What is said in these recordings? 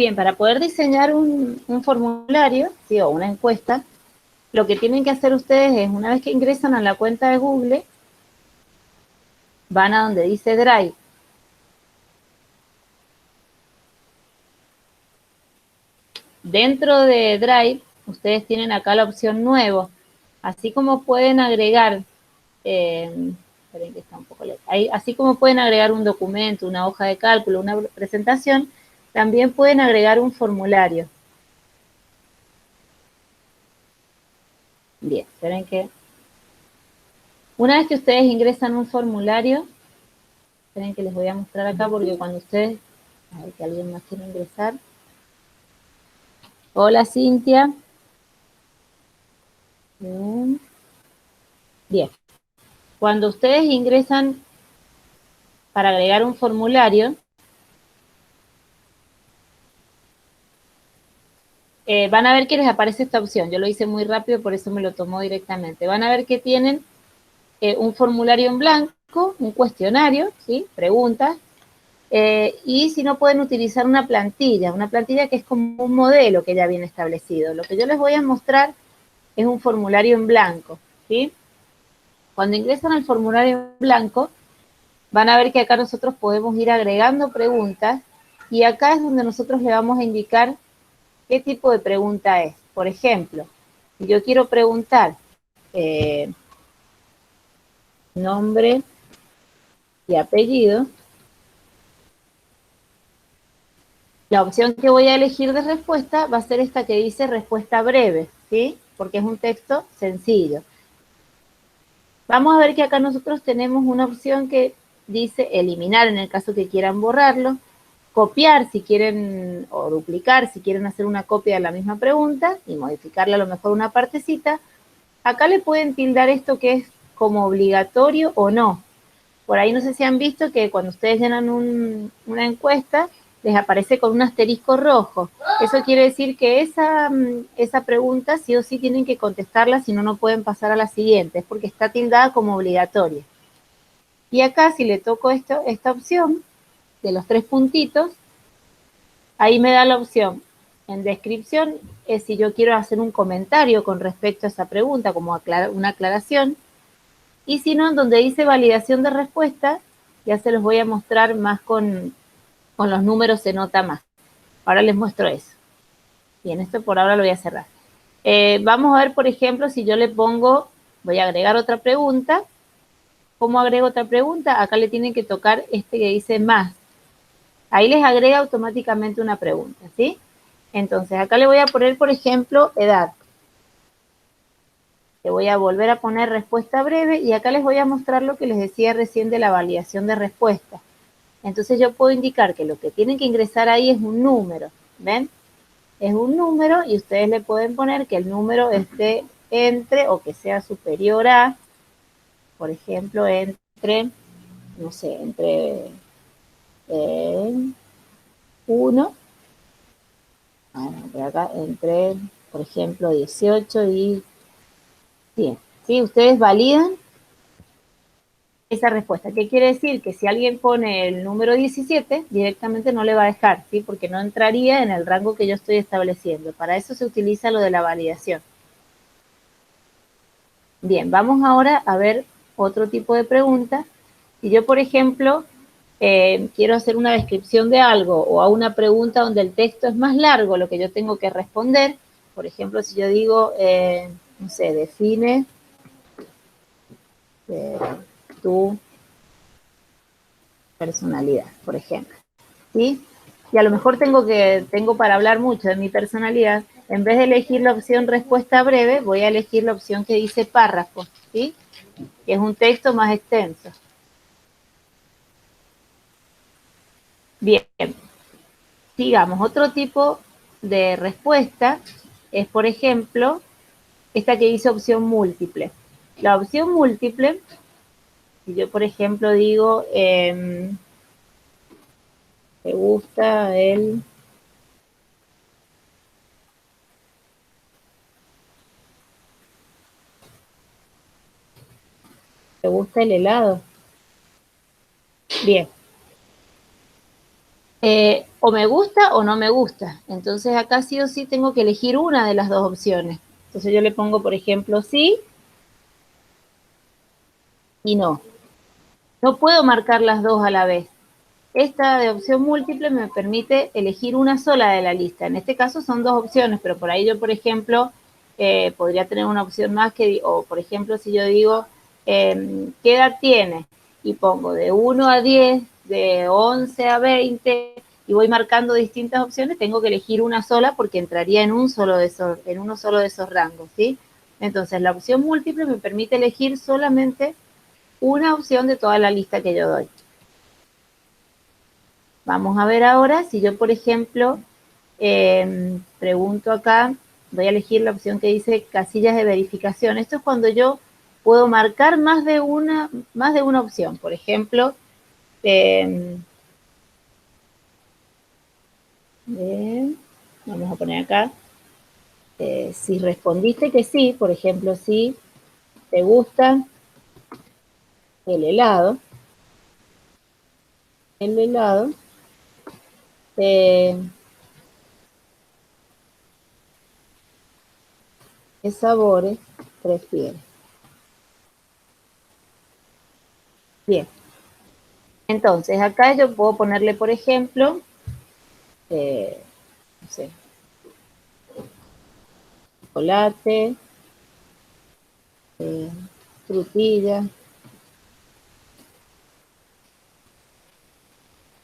Bien, para poder diseñar un formulario, ¿sí? O una encuesta, lo que tienen que hacer ustedes es, una vez que ingresan a la cuenta de Google, van a donde dice Drive. Dentro de Drive, ustedes tienen acá la opción Nuevo, así como pueden agregar, esperen que está un poco lejos, así como pueden agregar un documento, una hoja de cálculo, una presentación, también pueden agregar un formulario. Bien, esperen que... Una vez que ustedes ingresan un formulario, esperen que les voy a mostrar acá porque cuando ustedes... A ver que alguien más quiere ingresar. Hola, Cintia. Bien. Cuando ustedes ingresan para agregar un formulario, van a ver que les aparece esta opción. Yo lo hice muy rápido, por eso me lo tomó directamente. Van a ver que tienen un formulario en blanco, un cuestionario, ¿sí? Preguntas, y si no pueden utilizar una plantilla que es como un modelo que ya viene establecido. Lo que yo les voy a mostrar es un formulario en blanco, ¿sí? Cuando ingresan al formulario en blanco, van a ver que acá nosotros podemos ir agregando preguntas y acá es donde nosotros le vamos a indicar qué tipo de pregunta es. Por ejemplo, si yo quiero preguntar nombre y apellido, la opción que voy a elegir de respuesta va a ser esta que dice respuesta breve, ¿sí? Porque es un texto sencillo. Vamos a ver que acá nosotros tenemos una opción que dice eliminar en el caso que quieran borrarlo, copiar si quieren, o duplicar si quieren hacer una copia de la misma pregunta y modificarle a lo mejor una partecita. Acá le pueden tildar esto que es como obligatorio o no. Por ahí no sé si han visto que cuando ustedes llenan una encuesta, les aparece con un asterisco rojo. Eso quiere decir que esa pregunta sí o sí tienen que contestarla, si no, no pueden pasar a la siguiente, es porque está tildada como obligatoria. Y acá si le toco esta opción de los 3 puntitos, ahí me da la opción. En descripción es si yo quiero hacer un comentario con respecto a esa pregunta, como una aclaración. Y si no, en donde dice validación de respuesta, ya se los voy a mostrar más con los números, se nota más. Ahora les muestro eso. Bien, esto por ahora lo voy a cerrar. Vamos a ver, por ejemplo, si yo le pongo, voy a agregar otra pregunta. ¿Cómo agrego otra pregunta? Acá le tienen que tocar este que dice más. Ahí les agrega automáticamente una pregunta, ¿sí? Entonces, acá le voy a poner, por ejemplo, edad. Le voy a volver a poner respuesta breve y acá les voy a mostrar lo que les decía recién de la validación de respuesta. Entonces yo puedo indicar que lo que tienen que ingresar ahí es un número, ¿ven? Es un número y ustedes le pueden poner que el número esté entre o que sea superior a, por ejemplo, entre, no sé, entre 1, por acá, entre, por ejemplo, 18 y 100. ¿Sí? Ustedes validan esa respuesta. ¿Qué quiere decir? Que si alguien pone el número 17, directamente no le va a dejar, ¿sí? Porque no entraría en el rango que yo estoy estableciendo. Para eso se utiliza lo de la validación. Bien, vamos ahora a ver otro tipo de pregunta. Si yo, por ejemplo, quiero hacer una descripción de algo o a una pregunta donde el texto es más largo, lo que yo tengo que responder, por ejemplo, si yo digo, no sé, define tu personalidad, por ejemplo, ¿sí? Y a lo mejor tengo para hablar mucho de mi personalidad, en vez de elegir la opción respuesta breve, voy a elegir la opción que dice párrafo, ¿sí? Que es un texto más extenso. Bien, sigamos. Otro tipo de respuesta es, por ejemplo, esta que dice opción múltiple. La opción múltiple, si yo, por ejemplo, digo, ¿te gusta te gusta el helado? Bien. o me gusta o no me gusta. Entonces acá sí o sí tengo que elegir una de las dos opciones. Entonces yo le pongo, por ejemplo, sí y no. No puedo marcar las dos a la vez. Esta de opción múltiple me permite elegir una sola de la lista. En este caso son dos opciones, pero por ahí yo, por ejemplo, podría tener una opción más que, o por ejemplo, si yo digo, ¿qué edad tiene? Y pongo de 1 a 10, de 11 a 20, y voy marcando distintas opciones, tengo que elegir una sola porque entraría en, uno solo de esos rangos, ¿sí? Entonces, la opción múltiple me permite elegir solamente una opción de toda la lista que yo doy. Vamos a ver ahora si yo, por ejemplo, pregunto acá, voy a elegir la opción que dice casillas de verificación. Esto es cuando yo puedo marcar más de una opción. Por ejemplo, vamos a poner acá, si respondiste que sí, por ejemplo, si te gusta el helado, ¿qué sabores prefieres? Bien, entonces acá yo puedo ponerle, por ejemplo, no sé, chocolate, frutilla,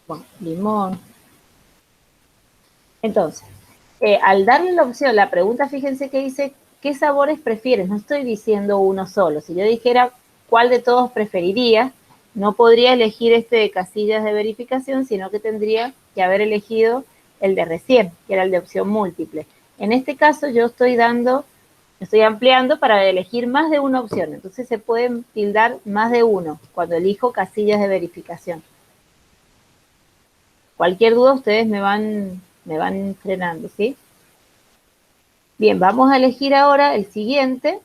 bueno, limón. Entonces, al darle la opción, la pregunta, fíjense que dice, ¿qué sabores prefieres? No estoy diciendo uno solo. Si yo dijera cuál de todos preferiría, no podría elegir este de casillas de verificación, sino que tendría que haber elegido el de recién, que era el de opción múltiple. En este caso yo estoy ampliando para elegir más de una opción. Entonces se pueden tildar más de uno cuando elijo casillas de verificación. Cualquier duda ustedes me van frenando, ¿sí? Bien, vamos a elegir ahora el siguiente,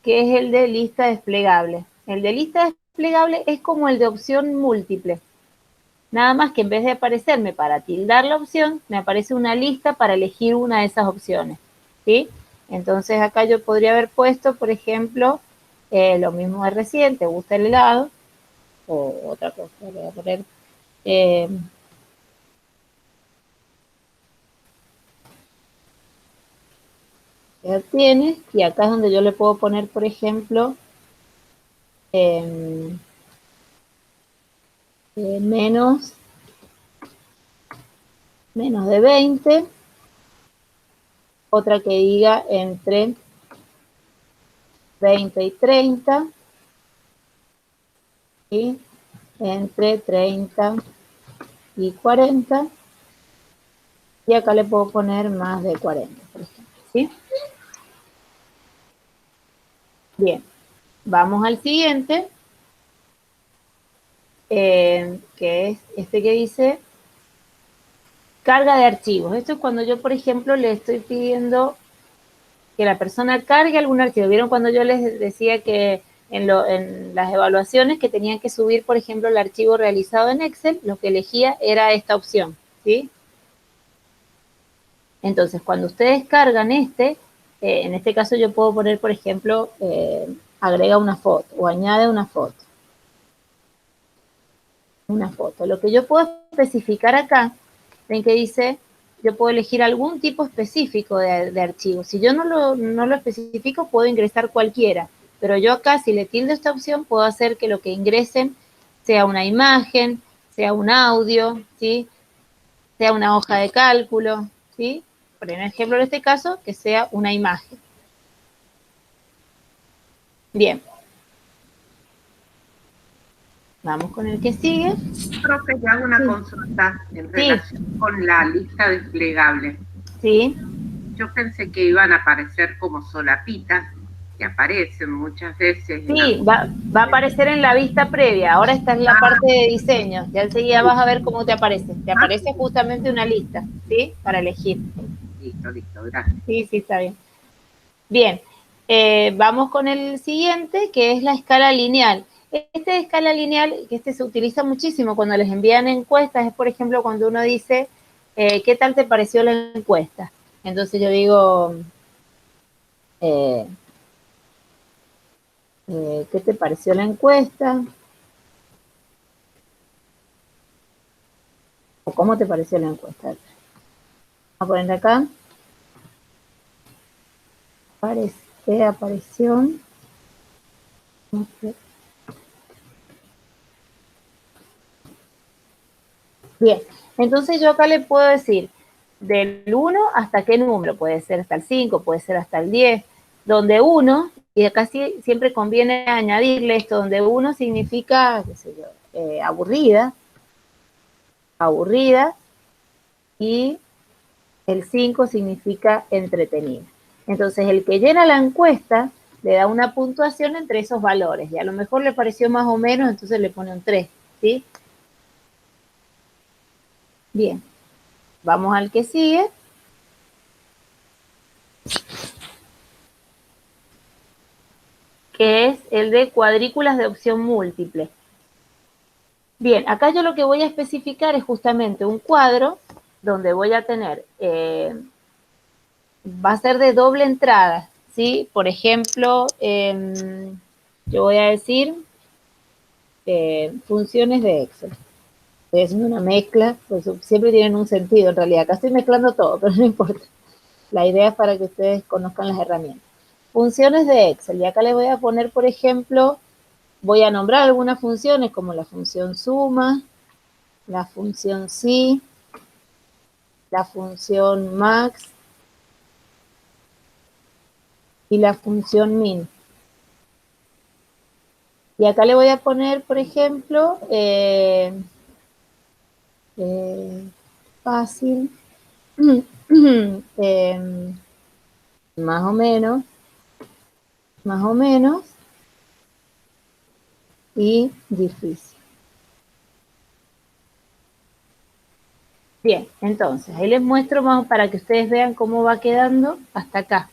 que es el de lista desplegable. El de lista desplegable es como el de opción múltiple. Nada más que en vez de aparecerme para tildar la opción, me aparece una lista para elegir una de esas opciones, ¿sí? Entonces acá yo podría haber puesto, por ejemplo, lo mismo de recién, ¿te gusta el helado? O otra cosa, voy a poner... ya tienes, y acá es donde yo le puedo poner, por ejemplo, menos de 20, otra que diga entre 20 y 30, y entre 30 y 40, y acá le puedo poner más de 40, por ejemplo, ¿sí? Bien, vamos al siguiente, que es este que dice carga de archivos. Esto es cuando yo, por ejemplo, le estoy pidiendo que la persona cargue algún archivo. ¿Vieron cuando yo les decía que en las evaluaciones que tenían que subir, por ejemplo, el archivo realizado en Excel? Lo que elegía era esta opción, ¿sí? Entonces, cuando ustedes cargan en este caso yo puedo poner, por ejemplo, agrega una foto o añade una foto. Lo que yo puedo especificar acá, ven que dice, yo puedo elegir algún tipo específico de archivo. Si yo no lo especifico, puedo ingresar cualquiera. Pero yo acá, si le tildo esta opción, puedo hacer que lo que ingresen sea una imagen, sea un audio, ¿sí? Sea una hoja de cálculo, ¿sí? Por ejemplo, en este caso, que sea una imagen. Bien. Vamos con el que sigue. Profe, te hago una consulta en relación con la lista desplegable. Sí. Yo pensé que iban a aparecer como solapitas, que aparecen muchas veces. Sí, va a aparecer en la vista previa. Ahora esta es la parte de diseño. Ya enseguida vas a ver cómo te aparece. Te aparece justamente una lista, ¿sí? Para elegir. Listo, gracias. Sí, está bien. Bien, vamos con el siguiente, que es la escala lineal. Este de escala lineal, que este se utiliza muchísimo cuando les envían encuestas, es por ejemplo cuando uno dice, ¿qué tal te pareció la encuesta? Entonces yo digo, ¿qué te pareció la encuesta? ¿O cómo te pareció la encuesta? Vamos a poner acá. Apareció. Bien, entonces yo acá le puedo decir del 1 hasta qué número, puede ser hasta el 5, puede ser hasta el 10, donde 1, y acá siempre conviene añadirle esto, donde 1 significa, qué sé yo, aburrida, y el 5 significa entretenida. Entonces el que llena la encuesta le da una puntuación entre esos valores, y a lo mejor le pareció más o menos, entonces le pone un 3, ¿sí? Bien, vamos al que sigue. Que es el de cuadrículas de opción múltiple. Bien, acá yo lo que voy a especificar es justamente un cuadro donde voy a tener, va a ser de doble entrada, ¿sí? Por ejemplo, yo voy a decir funciones de Excel. Estoy haciendo una mezcla, pues siempre tienen un sentido en realidad. Acá estoy mezclando todo, pero no importa. La idea es para que ustedes conozcan las herramientas. Funciones de Excel, y acá les voy a poner, por ejemplo, voy a nombrar algunas funciones como la función suma, la función si, la función max y la función min. Y acá le voy a poner, por ejemplo, fácil, más o menos, y difícil. Bien, entonces, ahí les muestro más para que ustedes vean cómo va quedando hasta acá.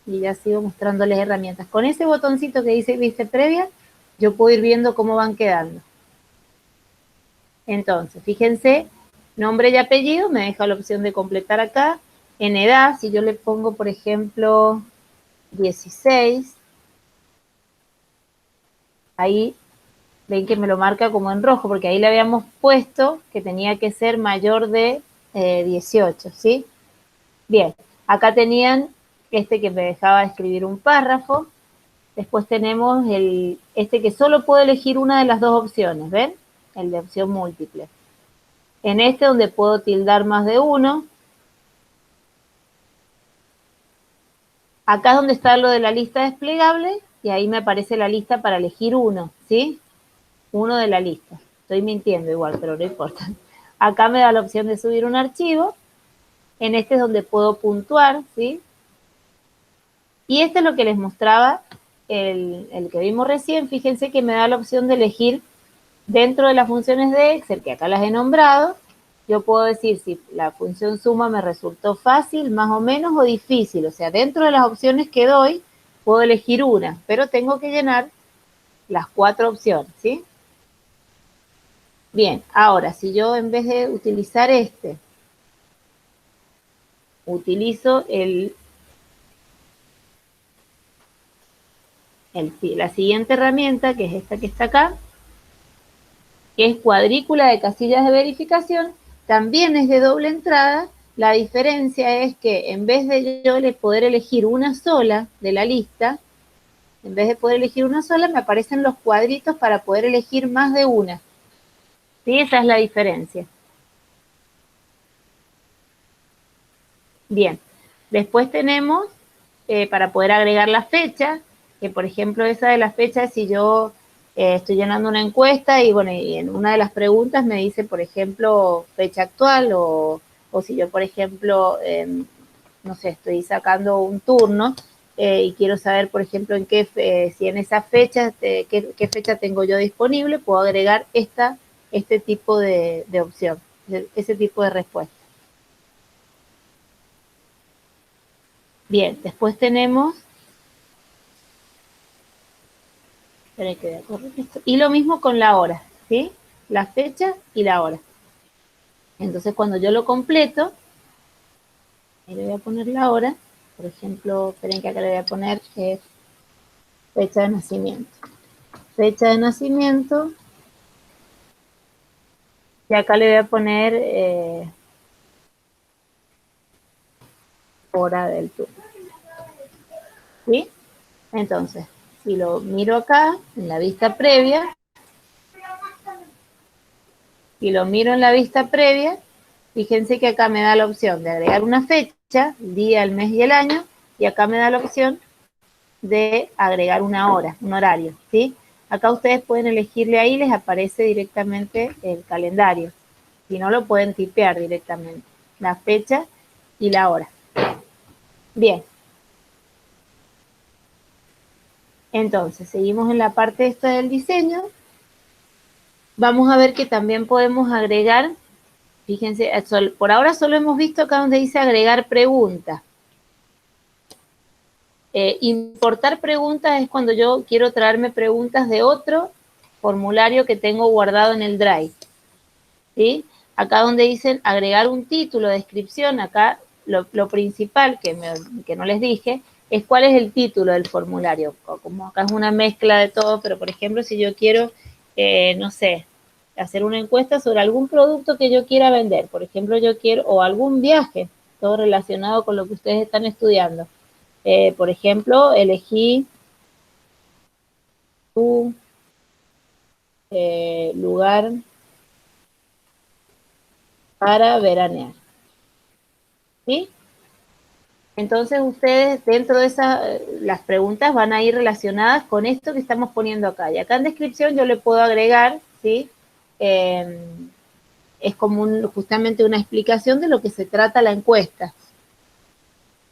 Y ya sigo mostrándoles herramientas. Con ese botoncito que dice vista previa, yo puedo ir viendo cómo van quedando. Entonces, fíjense, nombre y apellido, me deja la opción de completar acá. En edad, si yo le pongo, por ejemplo, 16, ahí ven que me lo marca como en rojo, porque ahí le habíamos puesto que tenía que ser mayor de 18, ¿sí? Bien, acá tenían este que me dejaba escribir un párrafo. Después tenemos este que solo puedo elegir una de las dos opciones, ¿ven? El de opción múltiple. En este donde puedo tildar más de uno. Acá es donde está lo de la lista desplegable y ahí me aparece la lista para elegir uno, ¿sí? Uno de la lista. Estoy mintiendo igual, pero no importa. Acá me da la opción de subir un archivo. En este es donde puedo puntuar, ¿sí? Y este es lo que les mostraba el que vimos recién. Fíjense que me da la opción de elegir dentro de las funciones de Excel, que acá las he nombrado, yo puedo decir si la función suma me resultó fácil, más o menos, o difícil. O sea, dentro de las opciones que doy, puedo elegir una, pero tengo que llenar las 4 opciones, ¿sí? Bien, ahora, si yo en vez de utilizar utilizo la siguiente herramienta, que es esta que está acá, que es cuadrícula de casillas de verificación, también es de doble entrada. La diferencia es que en vez de yo poder elegir una sola de la lista, en vez de poder elegir una sola, me aparecen los cuadritos para poder elegir más de una. ¿Sí? Esa es la diferencia. Bien, después tenemos para poder agregar la fecha, que por ejemplo esa de las fechas, si yo estoy llenando una encuesta y bueno, y en una de las preguntas me dice, por ejemplo, fecha actual o si yo, por ejemplo, no sé, estoy sacando un turno y quiero saber, por ejemplo, si en esa fecha, qué fecha tengo yo disponible, puedo agregar este tipo de opción, ese tipo de respuesta. Bien, después tenemos Esperen que voy a correr esto. Y lo mismo con la hora, ¿sí? La fecha y la hora. Entonces, cuando yo lo completo, ahí le voy a poner la hora. Por ejemplo, esperen que acá le voy a poner fecha de nacimiento. Fecha de nacimiento. Y acá le voy a poner hora del turno. ¿Sí? Entonces, si lo miro acá, en la vista previa, y lo miro en la vista previa, fíjense que acá me da la opción de agregar una fecha, el día, el mes y el año, y acá me da la opción de agregar una hora, un horario, ¿sí? Acá ustedes pueden elegirle ahí, les aparece directamente el calendario. Si no, lo pueden tipear directamente, la fecha y la hora. Bien. Entonces, seguimos en la parte esta del diseño. Vamos a ver que también podemos agregar, fíjense, por ahora solo hemos visto acá donde dice agregar preguntas. Importar preguntas es cuando yo quiero traerme preguntas de otro formulario que tengo guardado en el Drive. ¿Sí? Acá donde dicen agregar un título, descripción, acá lo principal que no les dije es cuál es el título del formulario. Como acá es una mezcla de todo, pero por ejemplo, si yo quiero, no sé, hacer una encuesta sobre algún producto que yo quiera vender, por ejemplo, yo quiero, o algún viaje, todo relacionado con lo que ustedes están estudiando. Por ejemplo, elegí tu lugar para veranear. ¿Sí? Entonces ustedes dentro de las preguntas van a ir relacionadas con esto que estamos poniendo acá. Y acá en descripción yo le puedo agregar, ¿sí? Es como justamente una explicación de lo que se trata la encuesta.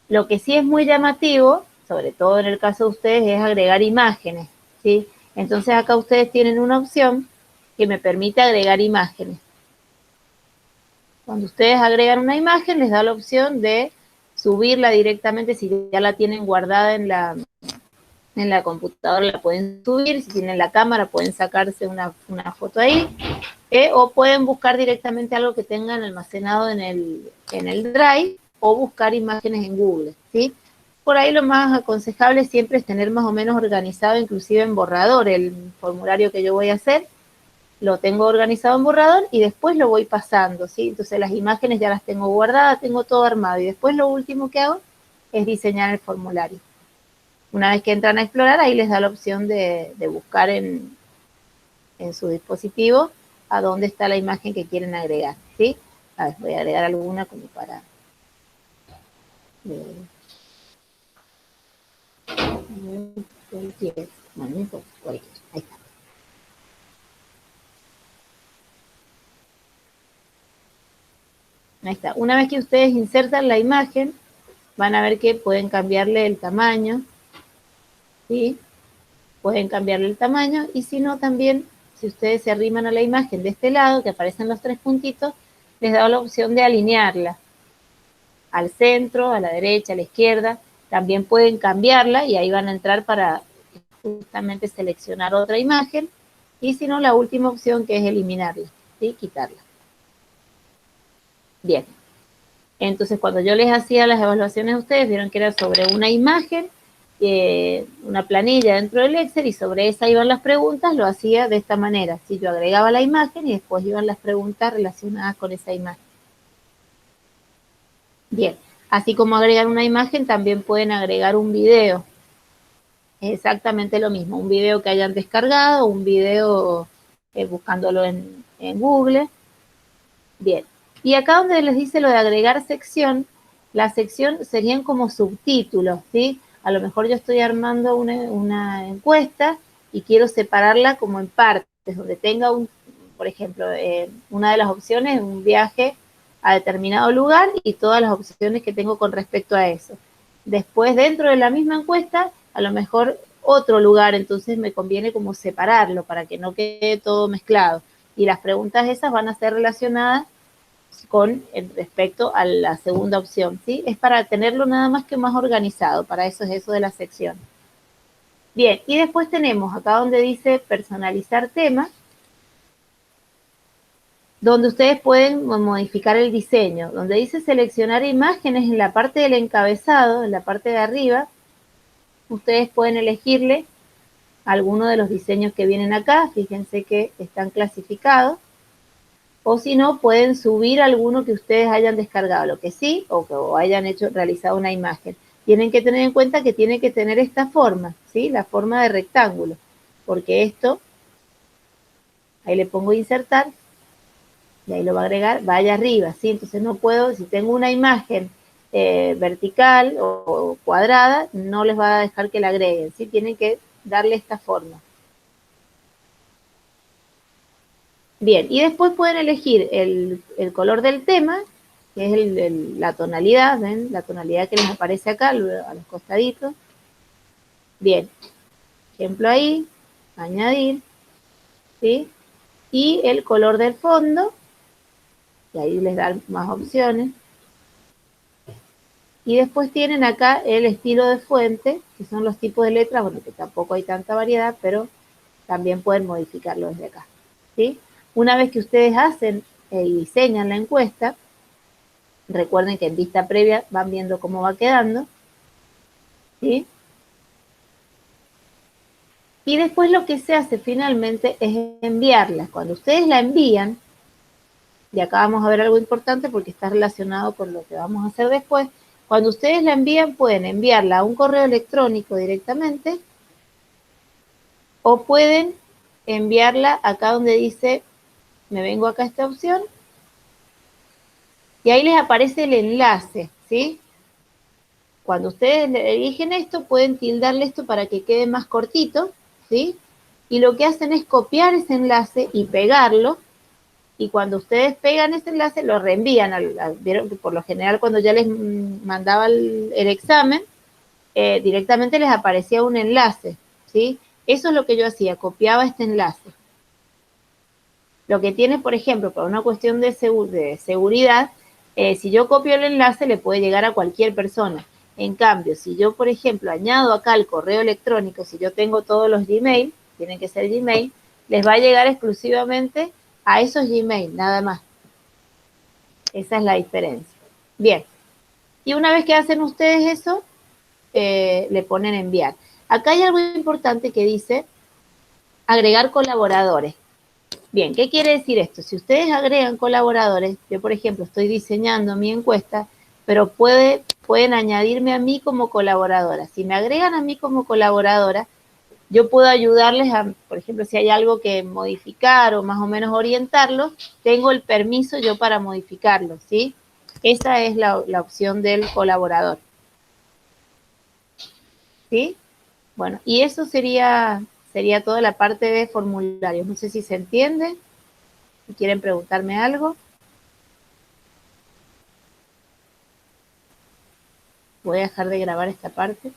Lo que sí es muy llamativo, sobre todo en el caso de ustedes, es agregar imágenes, ¿sí? Entonces acá ustedes tienen una opción que me permite agregar imágenes. Cuando ustedes agregan una imagen, les da la opción de subirla directamente, si ya la tienen guardada en la computadora la pueden subir, si tienen la cámara pueden sacarse una foto ahí, o pueden buscar directamente algo que tengan almacenado en el Drive, o buscar imágenes en Google, ¿sí? Por ahí lo más aconsejable siempre es tener más o menos organizado, inclusive en borrador, el formulario que yo voy a hacer, lo tengo organizado en borrador y después lo voy pasando, ¿sí? Entonces las imágenes ya las tengo guardadas, tengo todo armado y después lo último que hago es diseñar el formulario. Una vez que entran a explorar, ahí les da la opción de buscar en su dispositivo a dónde está la imagen que quieren agregar, ¿sí? A ver, voy a agregar alguna como para... cualquier, bueno, no importa, cualquier, ahí está. Ahí está. Una vez que ustedes insertan la imagen, van a ver que pueden cambiarle el tamaño, ¿sí? Pueden cambiarle el tamaño y si no también, si ustedes se arriman a la imagen de este lado, que aparecen los tres puntitos, les da la opción de alinearla al centro, a la derecha, a la izquierda. También pueden cambiarla y ahí van a entrar para justamente seleccionar otra imagen. Y si no, la última opción que es eliminarla, ¿sí? Quitarla. Bien. Entonces, cuando yo les hacía las evaluaciones a ustedes, vieron que era sobre una imagen, una planilla dentro del Excel, y sobre esa iban las preguntas, lo hacía de esta manera. Si yo agregaba la imagen y después iban las preguntas relacionadas con esa imagen. Bien, así como agregar una imagen, también pueden agregar un video. Es exactamente lo mismo, un video que hayan descargado, un video buscándolo en Google. Bien, y acá donde les dice lo de agregar sección, la sección serían como subtítulos, ¿sí? A lo mejor yo estoy armando una encuesta y quiero separarla como en partes, donde tenga por ejemplo, una de las opciones es un viaje a determinado lugar y todas las opciones que tengo con respecto a eso. Después, dentro de la misma encuesta, a lo mejor otro lugar, entonces me conviene como separarlo para que no quede todo mezclado. Y las preguntas esas van a ser relacionadas con respecto a la segunda opción, ¿sí? Es para tenerlo nada más que más organizado, para eso es eso de la sección. Bien, y después tenemos acá donde dice personalizar temas, donde ustedes pueden modificar el diseño, donde dice seleccionar imágenes en la parte del encabezado, en la parte de arriba, ustedes pueden elegirle alguno de los diseños que vienen acá, fíjense que están clasificados, o si no, pueden subir alguno que ustedes hayan descargado, lo que sí, o hayan realizado una imagen. Tienen que tener en cuenta que tiene que tener esta forma, ¿sí? La forma de rectángulo, porque esto, ahí le pongo insertar, y ahí lo va a agregar, va allá arriba, ¿sí? Entonces no puedo, si tengo una imagen vertical o cuadrada, no les va a dejar que la agreguen, ¿sí? Tienen que darle esta forma. Bien, y después pueden elegir el color del tema, que es la tonalidad, ¿ven? La tonalidad que les aparece acá, a los costaditos. Bien, ejemplo ahí, añadir, ¿sí? Y el color del fondo, y ahí les dan más opciones. Y después tienen acá el estilo de fuente, que son los tipos de letras, bueno, que tampoco hay tanta variedad, pero también pueden modificarlo desde acá, ¿sí? Una vez que ustedes hacen y diseñan la encuesta, recuerden que en vista previa van viendo cómo va quedando, ¿sí? Y después lo que se hace finalmente es enviarla. Cuando ustedes la envían, y acá vamos a ver algo importante porque está relacionado con lo que vamos a hacer después, cuando ustedes la envían pueden enviarla a un correo electrónico directamente o pueden enviarla acá donde dice, me vengo acá a esta opción, y ahí les aparece el enlace, ¿sí? Cuando ustedes eligen esto, pueden tildarle esto para que quede más cortito, ¿sí? Y lo que hacen es copiar ese enlace y pegarlo, y cuando ustedes pegan ese enlace, lo reenvían. Vieron que por lo general cuando ya les mandaba el examen, directamente les aparecía un enlace, ¿sí? Eso es lo que yo hacía, copiaba este enlace. Lo que tiene, por ejemplo, por una cuestión de seguridad, si yo copio el enlace le puede llegar a cualquier persona. En cambio, si yo, por ejemplo, añado acá el correo electrónico, si yo tengo todos los Gmail, tienen que ser Gmail, les va a llegar exclusivamente a esos Gmail, nada más. Esa es la diferencia. Bien, y una vez que hacen ustedes eso, le ponen enviar. Acá hay algo importante que dice agregar colaboradores. Bien, ¿qué quiere decir esto? Si ustedes agregan colaboradores, yo por ejemplo estoy diseñando mi encuesta, pero pueden añadirme a mí como colaboradora. Si me agregan a mí como colaboradora, yo puedo ayudarles a, por ejemplo, si hay algo que modificar o más o menos orientarlo, tengo el permiso yo para modificarlo, ¿sí? Esa es la opción del colaborador. ¿Sí? Bueno, y eso sería toda la parte de formularios. No sé si se entiende. Si quieren preguntarme algo. Voy a dejar de grabar esta parte.